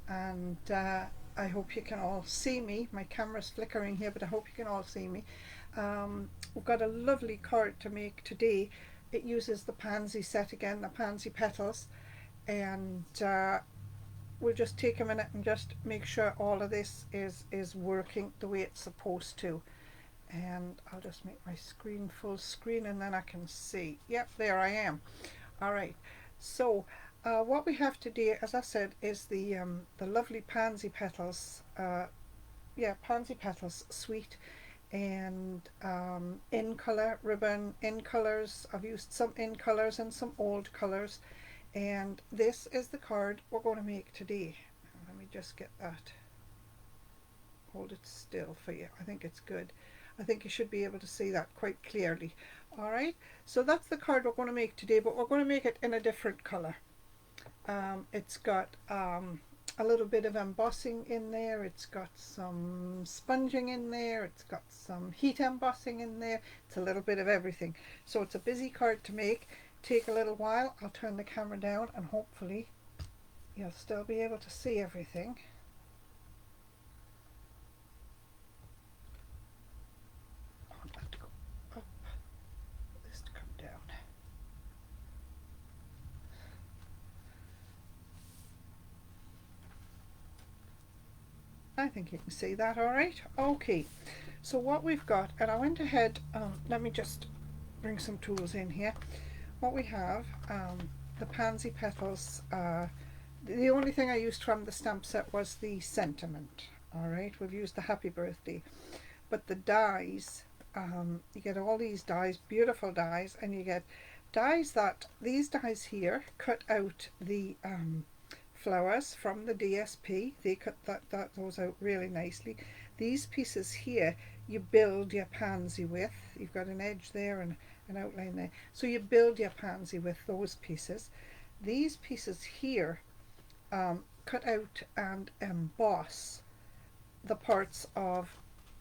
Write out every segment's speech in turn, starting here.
and I hope you can all see me. My camera's flickering here, but I hope you can all see me. We've got a lovely card to make today. It uses the pansy set again, the pansy petals, and we'll just take a minute and just make sure all of this is working the way it's supposed to. And I'll just make my screen full screen and then I can see. Yep, there I am. All right, so what we have today, as I said, is the lovely pansy petals. Yeah, pansy petals suite, and in color ribbon, in colors. I've used some in colors and some old colors, and this is the card we're going to make today. Let me just get that. Hold it still for you. I think it's good. I think you should be able to see that quite clearly. All right, so that's the card we're going to make today, but we're going to make it in a different color. It's got a little bit of embossing in there, it's got some sponging in there, it's got some heat embossing in there, it's a little bit of everything. So it's a busy card to make, take a little while. I'll turn the camera down and hopefully you'll still be able to see everything. I think you can see that all right. Okay, so what we've got, and I went ahead, let me just bring some tools in here. What we have, the pansy petals, the only thing I used from the stamp set was the sentiment. All right, we've used the happy birthday, but the dies, you get all these dies, beautiful dies, and you get dies that, these dies here cut out the flowers from the DSP. They cut those out really nicely. These pieces here you build your pansy with. You've got an edge there and an outline there, so you build your pansy with those pieces. These pieces here cut out and emboss the parts of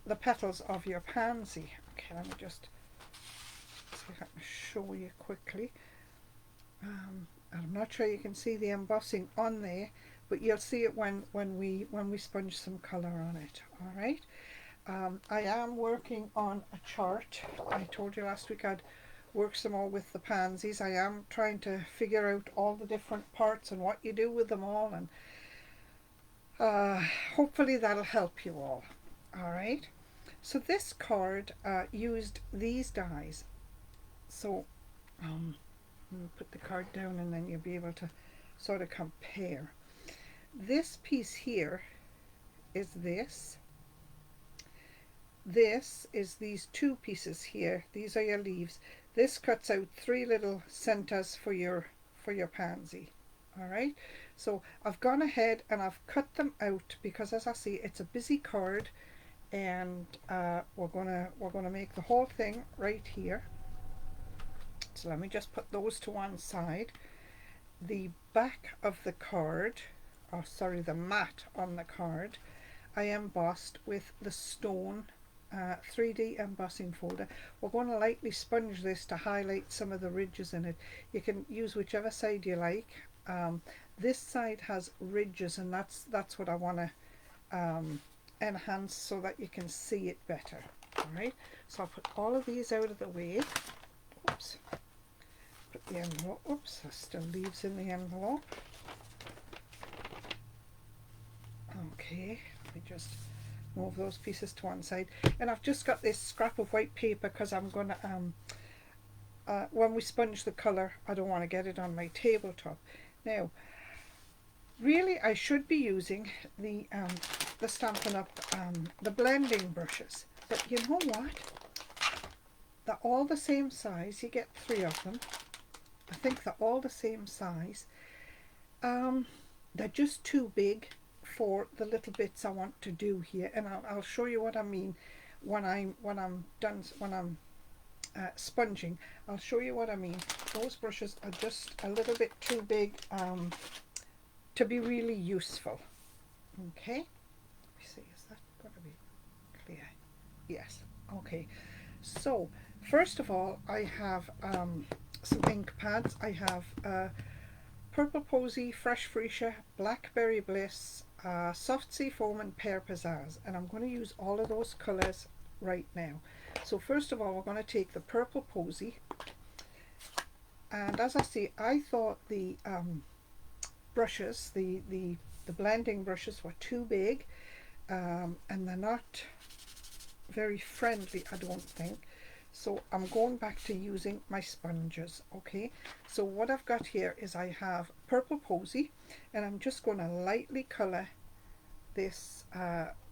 the petals of your pansy. Okay, let me just see if I can show you quickly. I'm not sure you can see the embossing on there, but you'll see it when we sponge some color on it. All right. I am working on a chart. I told you last week I'd work some more with the pansies. I am trying to figure out all the different parts and what you do with them all, and hopefully that'll help you all. All right. So this card used these dies. So put the card down and then you'll be able to sort of compare. This piece here is this. This is these two pieces here. These are your leaves. This cuts out three little centers for your pansy. All right. So I've gone ahead and I've cut them out because, as I see, it's a busy card, and we're gonna make the whole thing right here. So let me just put those to one side. The back of the card, or sorry, the mat on the card, I embossed with the stone 3D embossing folder. We're going to lightly sponge this to highlight some of the ridges in it. You can use whichever side you like. This side has ridges, and that's what I want to enhance so that you can see it better. All right, so I'll put all of these out of the way. Oops. Put the envelope, oops, there's still leaves in the envelope. Okay, let me just move those pieces to one side. And I've just got this scrap of white paper because I'm going to, when we sponge the colour, I don't want to get it on my tabletop. Now, really I should be using the Stampin' Up, the blending brushes. But you know what? They're all the same size. You get 3 of them. I think they're all the same size. They're just too big for the little bits I want to do here, and I'll show you what I mean when I'm done, when I'm sponging. I'll show you what I mean. Those brushes are just a little bit too big to be really useful. Okay, let me see, is that going to be clear? Yes. Okay, so first of all, I have some ink pads. I have Purple Posy, Fresh Freesia, Blackberry Bliss, Soft Sea Foam and Pear Pizzazz, and I'm going to use all of those colours right now. So first of all, we're going to take the purple posy, and as I say, I thought the brushes, the blending brushes were too big, and they're not very friendly, I don't think. So I'm going back to using my sponges. Okay, so what I've got here is I have purple posy, and I'm just going to lightly colour this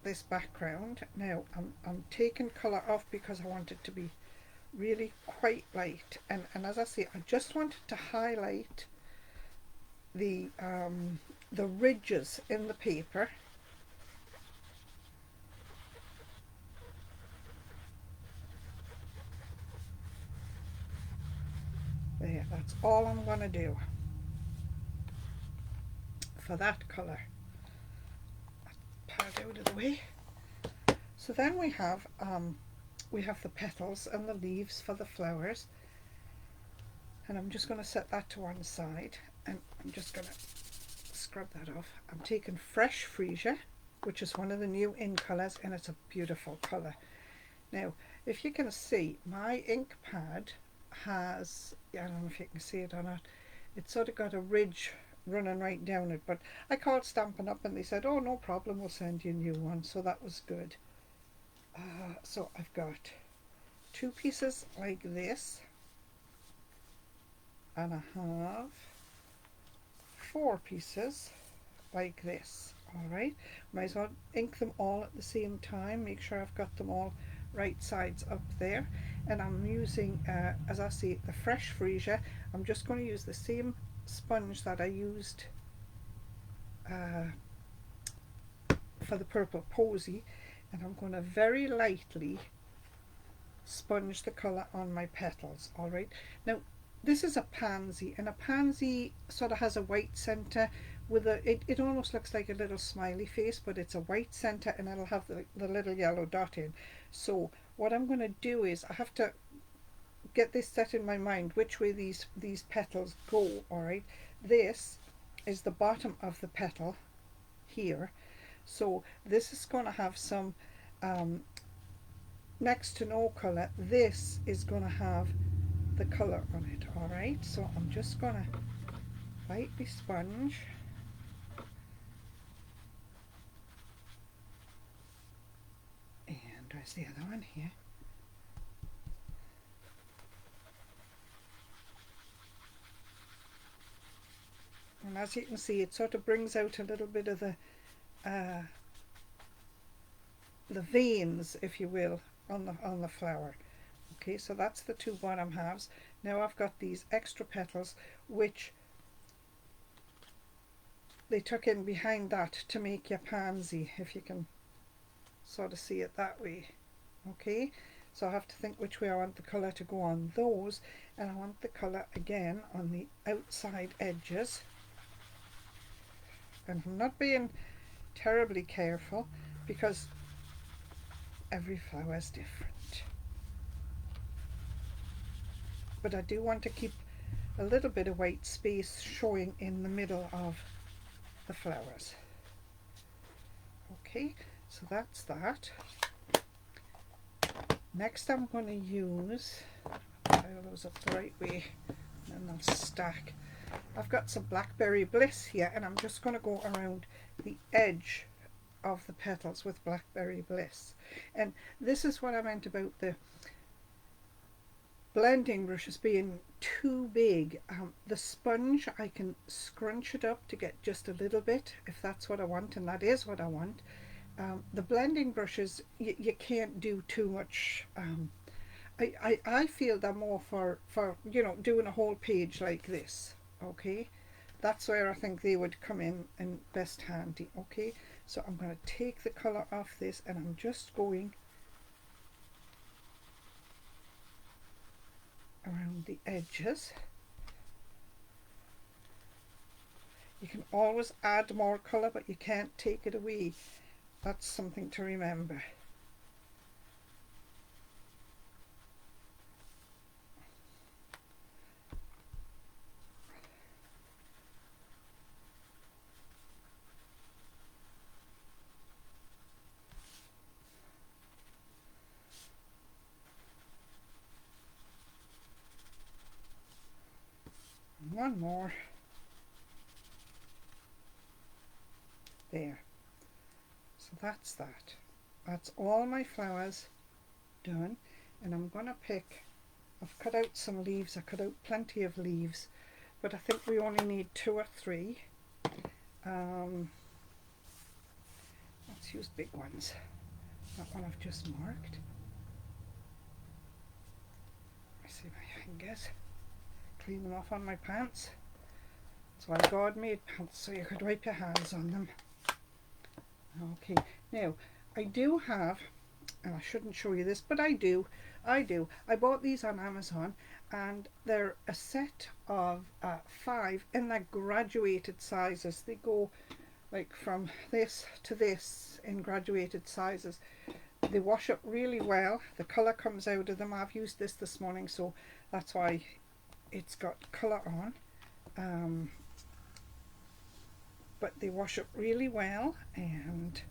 this background. Now I'm taking colour off because I want it to be really quite light, and as I say, I just wanted to highlight the ridges in the paper. There, that's all I'm going to do for that colour. Pad out of the way. So then we have the petals and the leaves for the flowers, and I'm just going to set that to one side, and I'm just going to scrub that off. I'm taking fresh Freesia, which is one of the new in colours, and it's a beautiful colour. Now, if you can see, my ink pad has, I don't know if you can see it or not, it's sort of got a ridge running right down it, but I called Stampin' Up and they said, oh, no problem, we'll send you a new one, so that was good. So I've got 2 pieces like this, and I have 4 pieces like this. All right, might as well ink them all at the same time, make sure I've got them all right sides up there. And I'm using, as I say, the fresh Freesia. I'm just going to use the same sponge that I used for the purple posy, and I'm going to very lightly sponge the colour on my petals. All right, now this is a pansy, and a pansy sort of has a white centre with it almost looks like a little smiley face, but it's a white centre, and it'll have the little yellow dot in. So what I'm going to do is I have to get this set in my mind which way these petals go. All right, this is the bottom of the petal here, so this is going to have some next to no colour. This is going to have the colour on it. All right, so I'm just going to lightly sponge. And where's the other one here? And as you can see, it sort of brings out a little bit of the veins, if you will, on the flower. Okay, so that's the 2 bottom halves. Now I've got these extra petals which they tuck in behind that to make your pansy, if you can sort of see it that way. Okay, so I have to think which way I want the colour to go on those, and I want the colour again on the outside edges. And I'm not being terribly careful because every flower is different, but I do want to keep a little bit of white space showing in the middle of the flowers. Okay, so that's that. Next I'm going to use, pile those up the right way and then they'll stack. I've got some Blackberry Bliss here, and I'm just going to go around the edge of the petals with Blackberry Bliss. And this is what I meant about the blending brushes being too big. The sponge, I can scrunch it up to get just a little bit if that's what I want, and that is what I want. The blending brushes, you can't do too much. I feel they're more for you know, doing a whole page like this. Okay, that's where I think they would come in best handy. Okay, so I'm going to take the colour off this, and I'm just going around the edges. You can always add more colour, but you can't take it away. That's something to remember. one more. There. So that's that. That's all my flowers done, and I'm going to pick, I've cut out some leaves, I cut out plenty of leaves, but I think we only need 2 or 3. Let's use big ones. That one I've just marked. I see my fingers. Clean them off on my pants. That's why God made pants, so you could wipe your hands on them. Okay, now I do have, and I shouldn't show you this, but I do. I bought these on Amazon, and they're a set of 5 in their graduated sizes. They go like from this to this in graduated sizes. They wash up really well. The colour comes out of them. I've used this morning, so that's why it's got colour on. But they wash up really well, and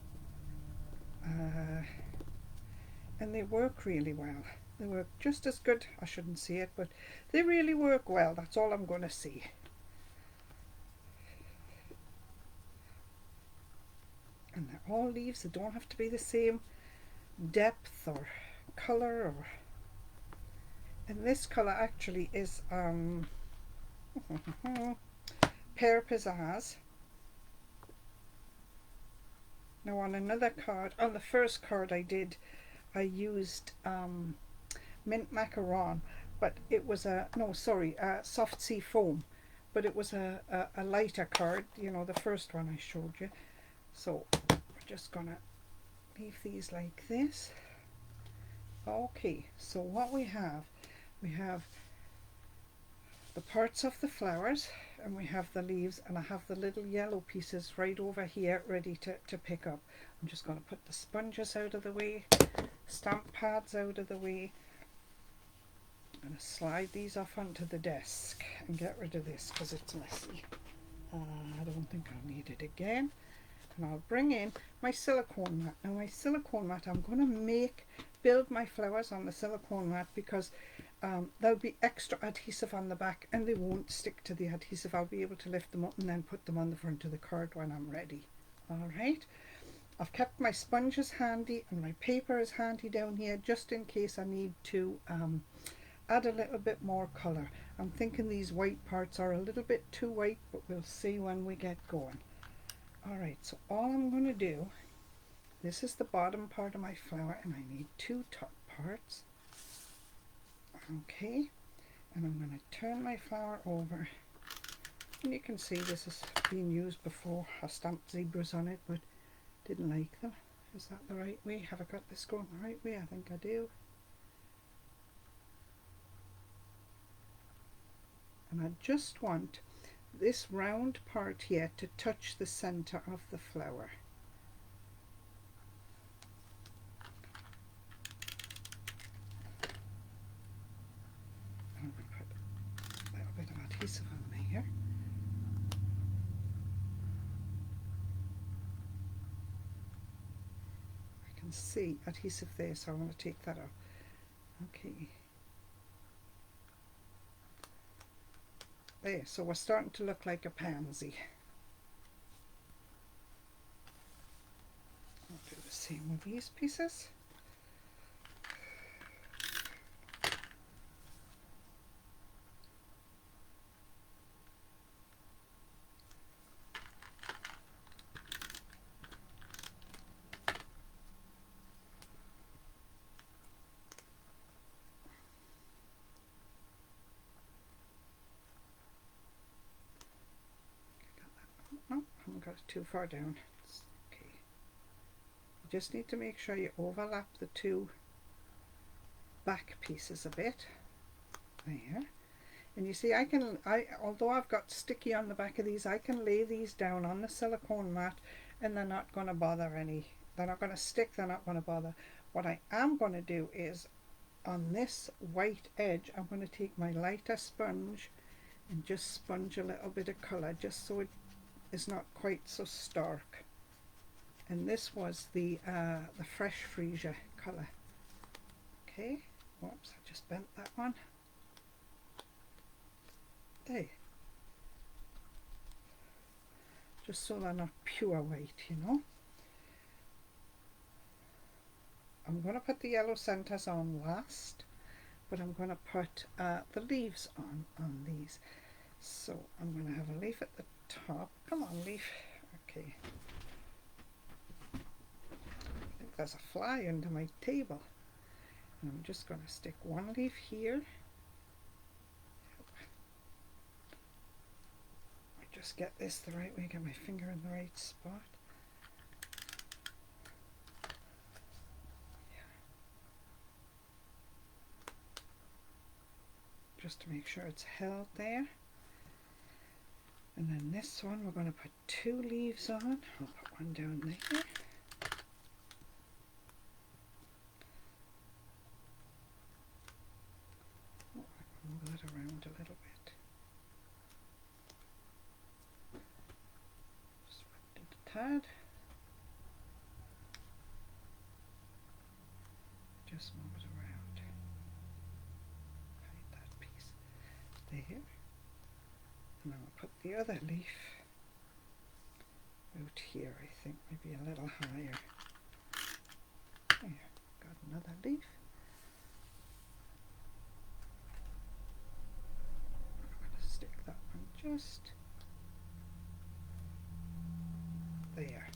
they work really well. They work just as good. I shouldn't say it, but they really work well. That's all I'm going to say. And they're all leaves. They don't have to be the same depth or colour. And this colour actually is Pear Pizzazz. Now on another card, on the first card I used mint macaron, but it was soft sea foam, but it was a lighter card, you know, the first one I showed you. So we're just gonna leave these like this. Okay, so what we have the parts of the flowers, and we have the leaves, and I have the little yellow pieces right over here ready to pick up. I'm just going to put the sponges out of the way, stamp pads out of the way. I'm going to slide these off onto the desk and get rid of this because it's messy. I don't think I'll need it again. And I'll bring in my silicone mat. Now my silicone mat, I'm going to build my flowers on the silicone mat because there'll be extra adhesive on the back and they won't stick to the adhesive. I'll be able to lift them up and then put them on the front of the card when I'm ready. Alright, I've kept my sponges handy and my paper is handy down here just in case I need to add a little bit more colour. I'm thinking these white parts are a little bit too white, but we'll see when we get going. Alright, so all I'm going to do, this is the bottom part of my flower and I need 2 top parts. Okay, and I'm going to turn my flower over, and you can see this has been used before. I stamped zebras on it but didn't like them. Is that the right way? Have I got this going the right way? I think I do. And I just want this round part here to touch the center of the flower. I'm going to put a little bit of adhesive on there. I can see adhesive there, so I want to take that off. Okay. There, so we're starting to look like a pansy. I'll do the same with these pieces. Oh, I haven't got it too far down. It's okay. You just need to make sure you overlap the 2 back pieces a bit. There. And you see, although I've got sticky on the back of these, I can lay these down on the silicone mat and they're not going to bother they're not going to stick, they're not going to bother. What I am going to do is, on this white edge, I'm going to take my lighter sponge and just sponge a little bit of colour just so it is not quite so stark. And this was the fresh Freesia colour. Okay, whoops, I just bent that one. There. just so they're not pure white, you know. I'm going to put the yellow centers on last, but I'm going to put the leaves on these. So I'm going to have a leaf at the top. Come on, leaf. Okay. I think there's a fly under my table. And I'm just going to stick one leaf here. I just get this the right way, get my finger in the right spot. Just to make sure it's held there. And then this one we're going to put 2 leaves on. I'll put one down there. Oh, I can move that around a little bit. Just it a tad. Just move it around. Hide that piece there. And I'll put the other leaf out here, I think, maybe a little higher. There, got another leaf. I'm going to stick that one just there.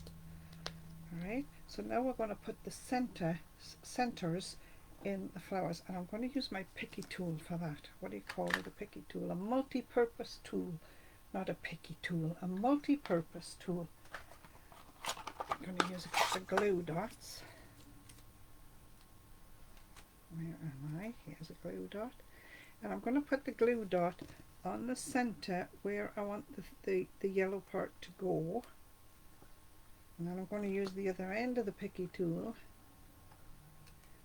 Alright, so now we're going to put the centers in the flowers, and I'm going to use my picky tool for that. What do you call it? A picky tool? A multi-purpose tool, not a picky tool, a multi-purpose tool. I'm going to use a couple of glue dots. Where am I? Here's a glue dot, and I'm going to put the glue dot on the center where I want the yellow part to go, and then I'm going to use the other end of the picky tool.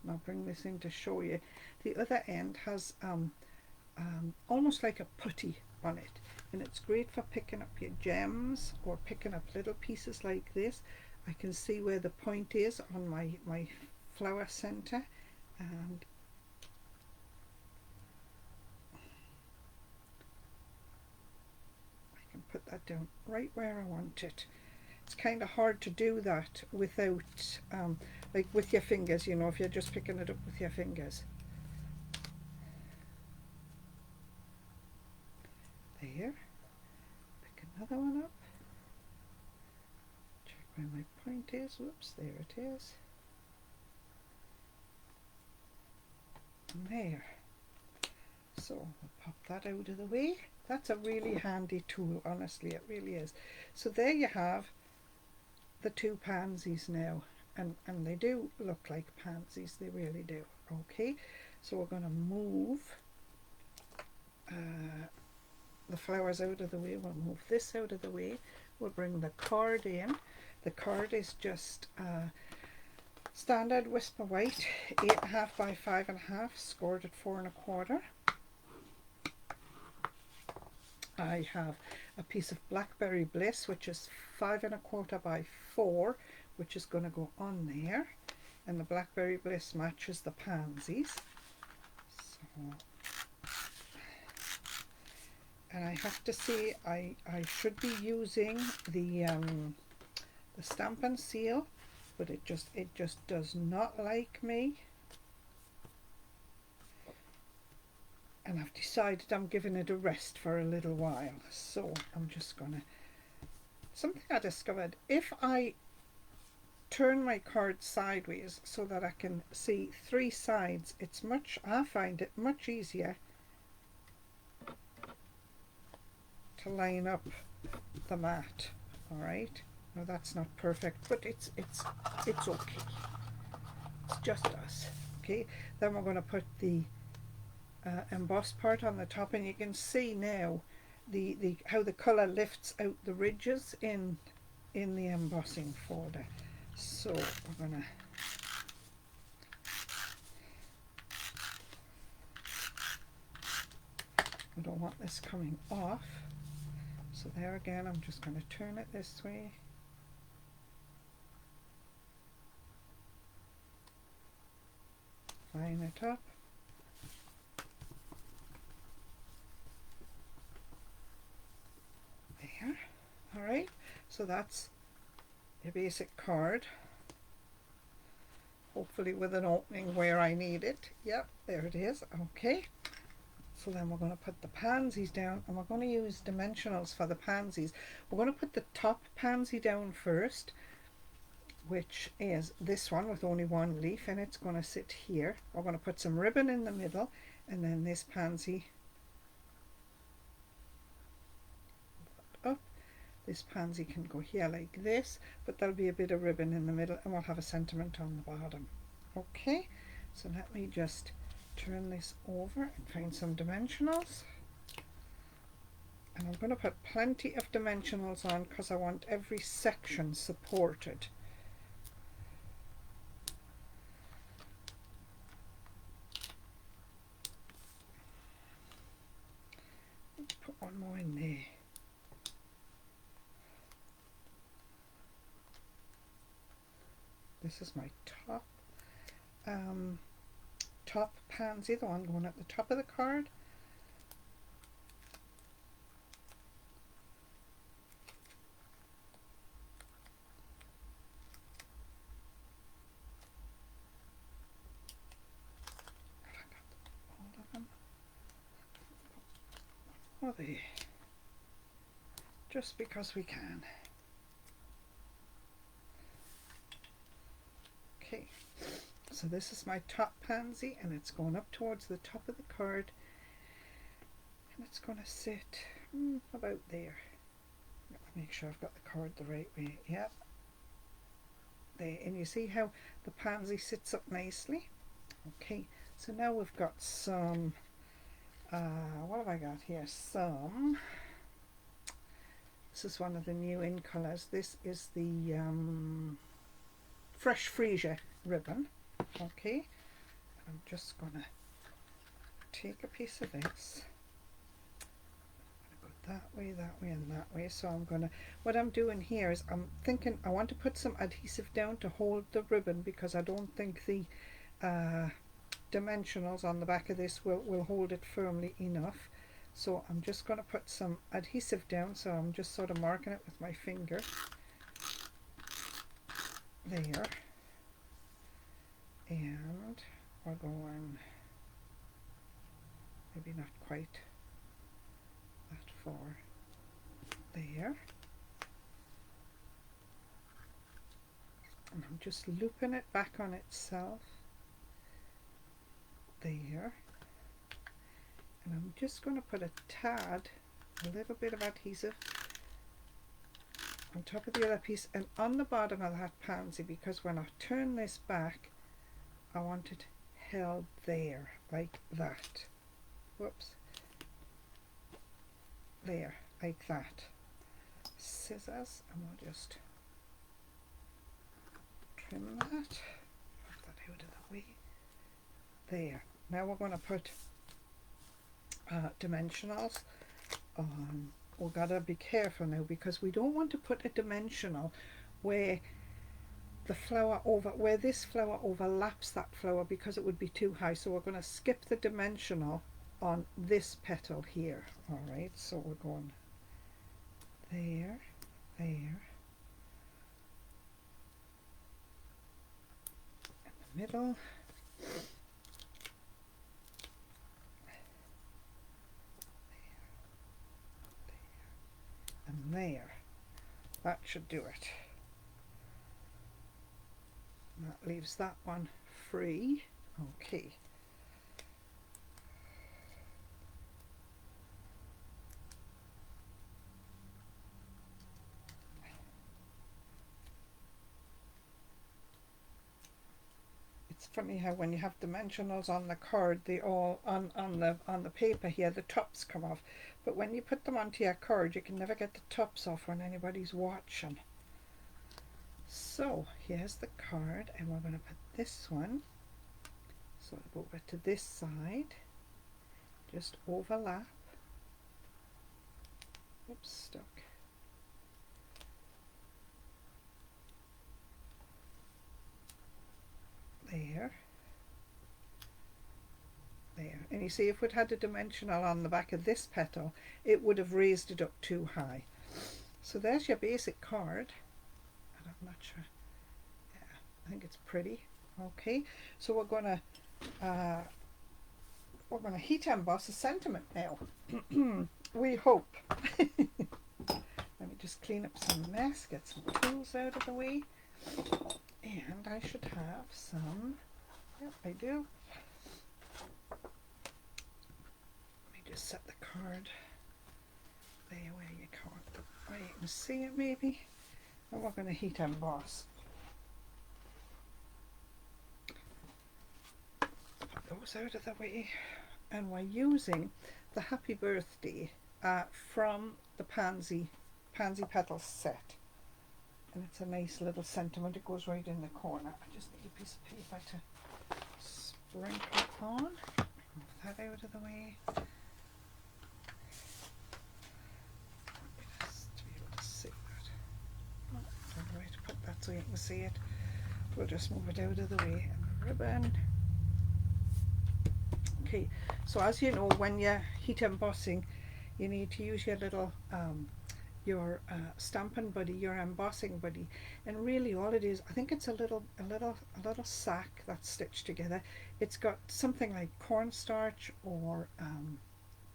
I'll bring this in to show you. The other end has almost like a putty on it, and it's great for picking up your gems or picking up little pieces like this. I can see where the point is on my flower center, and I can put that down right where I want it. It's kind of hard to do that without like with your fingers, you know, if you're just picking it up with your fingers. There. Pick another one up. Check where my point is. Whoops, there it is. And there. So we'll pop that out of the way. That's a really handy tool, honestly, it really is. So there you have the 2 pansies now, and they do look like pansies, they really do. Okay, so we're going to move the flowers out of the way. We'll move this out of the way. We'll bring the card in. The card is just standard Whisper White, 8.5 by 5.5, scored at 4 1/4. I have a piece of Blackberry Bliss, which is 5 1/4 by 4, which is going to go on there, and the Blackberry Bliss matches the pansies. So, and I have to say, I should be using the Stampin' Seal, but it just does not like me. And I've decided I'm giving it a rest for a little while, so I'm just gonna, something I discovered, if I turn my card sideways so that I can see 3 sides, I find it much easier to line up the mat. All right, now that's not perfect, but it's okay, it's just us. Okay, then we're going to put the embossed part on the top, and you can see now the how the color lifts out the ridges in the embossing folder. So we're gonna I don't want this coming off, so there again I'm just going to turn it this way. Line it up. Alright, So that's your basic card, hopefully with an opening where I need it. Yep, there it is. Okay, so then we're going to put the pansies down, and we're going to use dimensionals for the pansies. We're going to put the top pansy down first, which is this one with only one leaf, and it's going to sit here. We're going to put some ribbon in the middle, and then this pansy up. This pansy can go here like this, but there'll be a bit of ribbon in the middle, and we'll have a sentiment on the bottom. Okay, so let me just turn this over and find some dimensionals. And I'm going to put plenty of dimensionals on because I want every section supported. Put one more in there. This is my top pansy, the one going at the top of the card. Oh, there. Just because we can. Okay, so this is my top pansy, and it's going up towards the top of the card, and it's going to sit about there. Make sure I've got the card the right way. Yep, there, and you see how the pansy sits up nicely. Okay, so now we've got some what have I got here? This is one of the new in colours. This is the fresh Freesia ribbon. Okay, I'm just gonna take a piece of this. I'm gonna go that way, and that way. So I'm gonna, what I'm doing here is I'm thinking I want to put some adhesive down to hold the ribbon, because I don't think the dimensionals on the back of this will hold it firmly enough. So I'm just going to put some adhesive down, so I'm just sort of marking it with my finger there, and we're going maybe not quite that far there, and I'm just looping it back on itself there, and I'm just going to put a little bit of adhesive on top of the other piece and on the bottom of that pansy, because when I turn this back I want it held there like that. Whoops. There, like that. Scissors, and we'll just trim that. Put that out of the way. There. Now we're going to put dimensionals on. We've got to be careful now, because we don't want to put a dimensional where the flower where this flower overlaps that flower, because it would be too high. So we're going to skip the dimensional on this petal here. All right, so we're going there, there, in the middle, and there. That should do it. And that leaves that one free. Okay. It's funny how when you have dimensionals on the card, they all on the paper here, the tops come off. But when you put them onto your card, you can never get the tops off when anybody's watching. So here's the card, and we're going to put this one sort of over to this side, just overlap. Oops, stuck. There. There. And you see, if we'd had a dimensional on the back of this petal, it would have raised it up too high. So there's your basic card, and I'm not sure. Yeah, I think it's pretty. Okay, so we're gonna heat emboss a sentiment now. We hope. Let me just clean up some mess, get some tools out of the way, and I should have some. Yep, I do. Let me just set the card there where you can't. Where you can see it maybe. And we're going to heat emboss. Put those out of the way. And we're using the Happy Birthday from the Pansy Petals set. And it's a nice little sentiment. It goes right in the corner. I just need a piece of paper to sprinkle on. Move that out of the way. Just to be able to see that. Oh, I don't know where to put that so you can see it. We'll just move it out of the way. And the ribbon. Okay, so as you know, when you're heat embossing, you need to use your little your stamping buddy, your embossing buddy, and really all it is, I think it's a little sack that's stitched together. It's got something like cornstarch or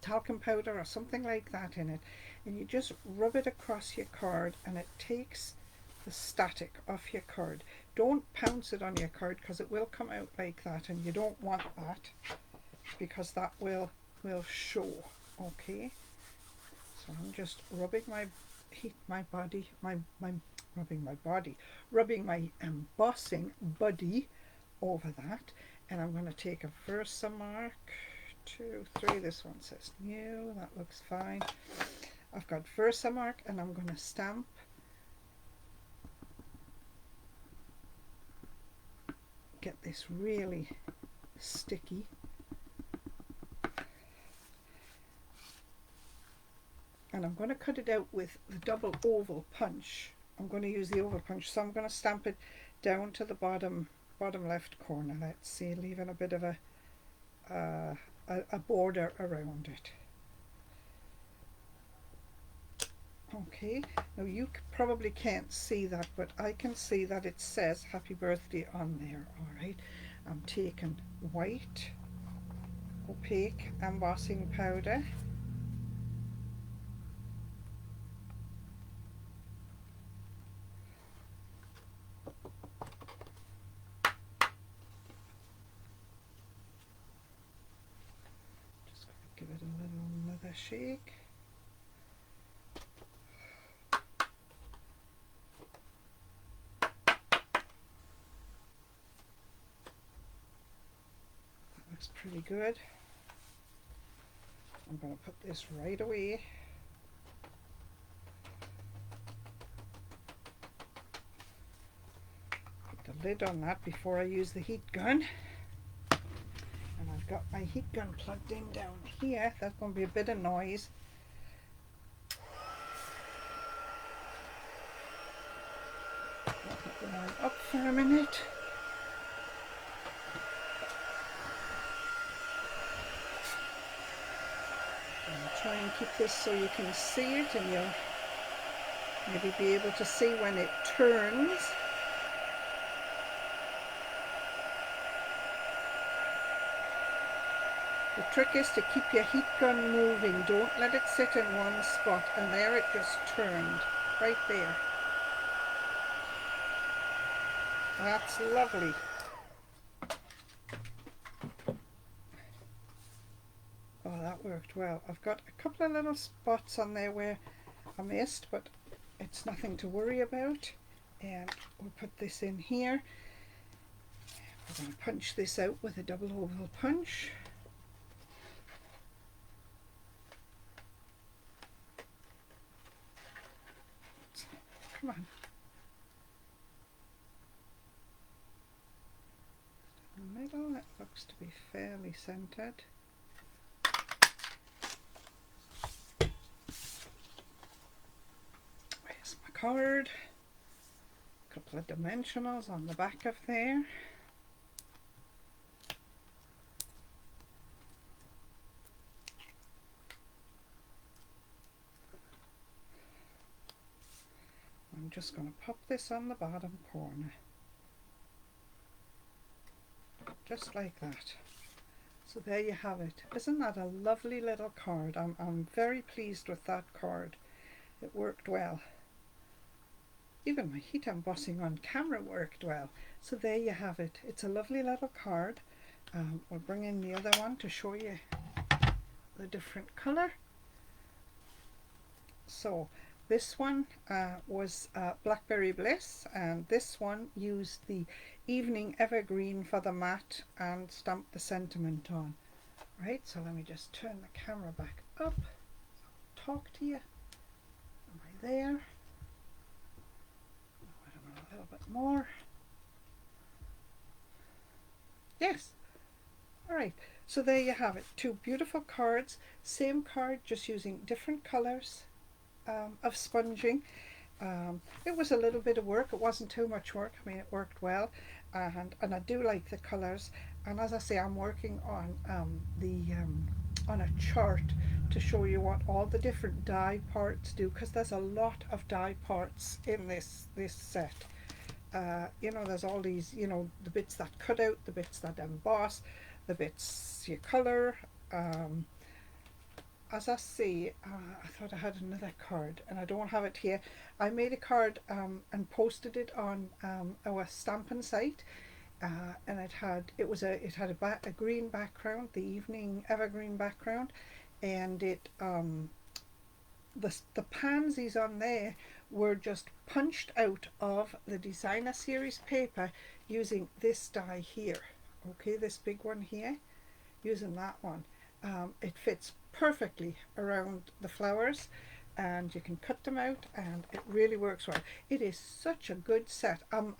talcum powder or something like that in it, and you just rub it across your card, and it takes the static off your card. Don't pounce it on your card because it will come out like that, and you don't want that because that will show. Okay. So I'm just rubbing my embossing buddy over that, and I'm going to take a Versa mark, 2, 3. This one says new. That looks fine. I've got Versa mark, and I'm going to stamp. Get this really sticky. And I'm going to cut it out with the double oval punch. I'm going to use the oval punch, so I'm going to stamp it down to the bottom left corner. Let's see, leaving a bit of a border around it. Okay, now you probably can't see that, but I can see that it says Happy Birthday on there. All right, I'm taking white opaque embossing powder. Give it another shake. That looks pretty good. I'm going to put this right away. Put the lid on that before I use the heat gun. I've got my heat gun plugged in down here. That's going to be a bit of noise. I'll put the line up for a minute. And try and keep this so you can see it, and you'll maybe be able to see when it turns. The trick is to keep your heat gun moving. Don't let it sit in one spot. And there it just turned. Right there. That's lovely. Oh, that worked well. I've got a couple of little spots on there where I missed, but it's nothing to worry about. And we'll put this in here. We're going to punch this out with a double oval punch. Come on. In the middle, it looks to be fairly centered. Where's my card? A couple of dimensionals on the back of there. I'm just going to pop this on the bottom corner, just like that. So there you have it. Isn't that a lovely little card? I'm very pleased with that card. It worked well. Even my heat embossing on camera worked well. So there you have it. It's a lovely little card. We'll bring in the other one to show you the different colour. So this one was Blackberry Bliss, and this one used the Evening Evergreen for the matte and stamped the sentiment on. Right, so let me just turn the camera back up, talk to you. Am I there? A little bit more. Yes. All right, so there you have it. Two beautiful cards, same card, just using different colors of sponging. It was a little bit of work. It wasn't too much work. I mean, it worked well, and I do like the colors. And as I say, I'm working on on a chart to show you what all the different die parts do, because there's a lot of die parts in this set. You know, there's all these, you know, the bits that cut out, the bits that emboss, the bits you color. As I say, I thought I had another card and I don't have it here. I made a card and posted it on our stamping site, and it had a green background, the Evening Evergreen background, and it the pansies on there were just punched out of the designer series paper using this die here. Okay, this big one here, using that one. It fits perfectly around the flowers, and you can cut them out, and it really works well. It is such a good set. I'm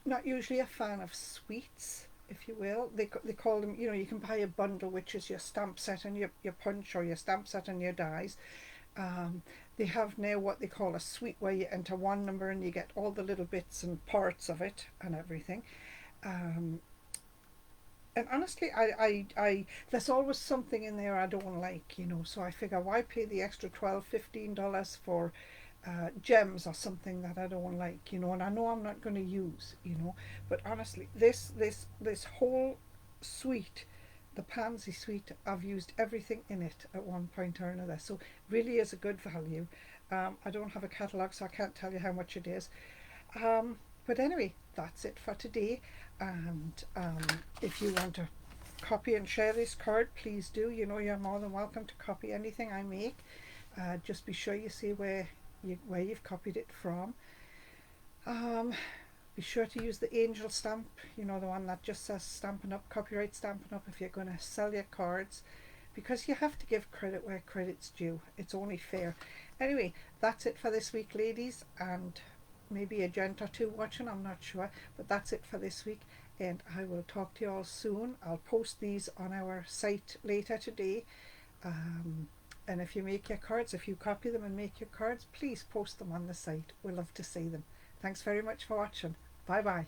not usually a fan of sweets, if you will. They call them, you know, you can buy a bundle, which is your stamp set and your punch, or your stamp set and your dies. They have now what they call a suite, where you enter one number and you get all the little bits and parts of it and everything. And honestly, I there's always something in there I don't like, you know, so I figure, why pay the extra $12–15 for gems or something that I don't like, you know, and I know I'm not going to use, you know. But honestly, this whole suite, the Pansy suite, I've used everything in it at one point or another, so really is a good value. I don't have a catalogue, so I can't tell you how much it is. But anyway, that's it for today. And if you want to copy and share this card, please do. You know, you're more than welcome to copy anything I make. Just be sure you see where you've copied it from. Be sure to use the angel stamp, you know, the one that just says Stampin' Up, copyright Stampin' Up, if you're going to sell your cards, because you have to give credit where credit's due. It's only fair. Anyway, that's it for this week, ladies, and maybe a gent or two watching, I'm not sure, but that's it for this week, and I will talk to you all soon. I'll post these on our site later today, and if you make your cards, if you copy them and make your cards, please post them on the site. We'd love to see them. Thanks very much for watching. Bye bye.